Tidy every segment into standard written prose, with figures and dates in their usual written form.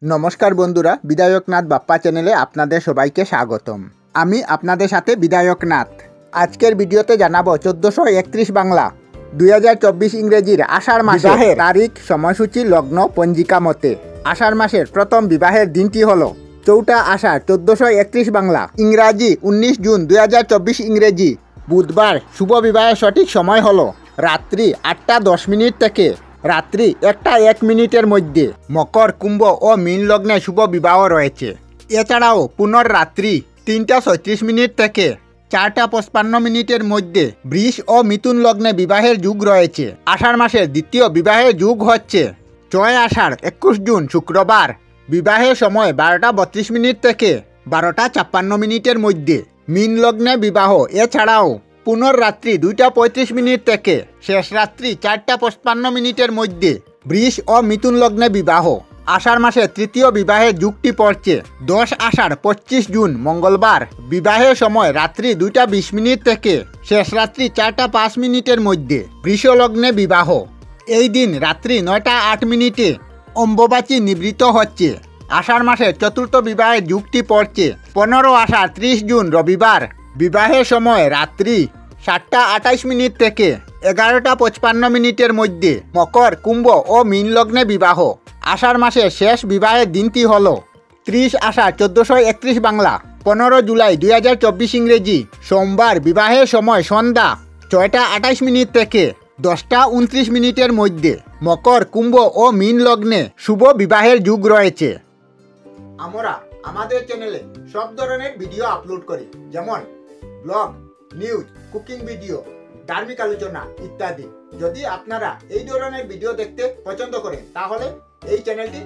নমস্কার বন্ধুরা, বিধায়কনাথ বাপ্পা চ্যানেলে আপনাদের সবাইকে স্বাগতম। আমি আপনাদের সাথে বিধায়কনাথ। আজকের ভিডিওতে জানাবো 1431 বাংলা 2024 ইংরেজির আষাঢ় মাসের তারিখ, সময়সূচি, লগ্ন, পঞ্জিকা মতে। আষাঢ় মাসের প্রথম বিবাহের দিনটি হলো 4 আষাঢ় 1431 বাংলা, ইংরাজি 19 জুন 2024 ইংরেজি বুধবার। শুভ বিবাহের সঠিক সময় হলো রাত্রি 8টা 10 মিনিট থেকে রাত্রি 1টা 1 মিনিটের মধ্যে। মকর, কুম্ভ ও মীন লগ্নে শুভ বিবাহ রয়েছে। এছাড়াও পুনর্রাত্রি 3টা 36 মিনিট থেকে 4টা 55 মিনিটের মধ্যে বৃষ ও মিথুন লগ্নে বিবাহের যোগ রয়েছে। আষাঢ় মাসের দ্বিতীয় বিবাহের যোগ হচ্ছে 6 আষাঢ় 21 জুন শুক্রবার, বিবাহের সময় 12টা 32 মিনিট থেকে 12টা 56 মিনিটের মধ্যে। মীন লগ্নে বিবাহ। এছাড়াও পুনর্রাত্রি 2টা 35 মিনিট থেকে শেষ রাত্রি 4টা 55 মিনিটের মধ্যে বৃষ ও মিথুন লগ্নে বিবাহ। আষাঢ় মাসের তৃতীয় বিবাহের যুগটি পড়ছে 10 আষাঢ় 25 জুন মঙ্গলবার, বিবাহের সময় রাত্রি 2টা 20 মিনিট থেকে শেষ রাত্রি 4টা 5 মিনিটের মধ্যে। বৃষ লগ্নে বিবাহ। এই দিন রাত্রি 9টা 8 মিনিটে অম্বুবাচী নিবৃত্ত হচ্ছে। আষাঢ় মাসের চতুর্থ বিবাহের যুগটি পড়ছে 15 আষাঢ় 30 জুন রবিবার, বিবাহের সময় রাত্রি 7টা 28 মিনিট থেকে 11টা 55 মিনিটের মধ্যে। মকর, কুম্ভ ও মীন লগ্নে বিবাহ। আষাঢ় মাসের শেষ বিবাহের দিনটি হল 30 আষাঢ় 1431 বাংলা, 15 জুলাই 2024 ইংরেজি সোমবার, বিবাহের সময় সন্ধ্যা 6টা 28 মিনিট থেকে 10টা 29 মিনিটের মধ্যে। মকর, কুম্ভ ও মীন লগ্নে শুভ বিবাহের যুগ রয়েছে। আমরা আমাদের চ্যানেলে সব ধরনের ভিডিও আপলোড করি, যেমন ব্লগ, নিউজ, কুকিং ভিডিও, ধার্মিক আলোচনা ইত্যাদি। যদি আপনারা এই ধরনের ভিডিও দেখতে পছন্দ করেন তাহলে এই চ্যানেলটি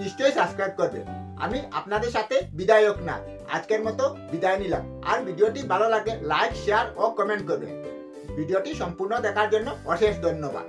নিশ্চয়ই সাবস্ক্রাইব করবেন। আমি আপনাদের সাথে বিধায়কনাথ। আজকের মতো বিদায় নিলাম। আর ভিডিওটি ভালো লাগলে লাইক, শেয়ার ও কমেন্ট করবেন। ভিডিওটি সম্পূর্ণ দেখার জন্য অশেষ ধন্যবাদ।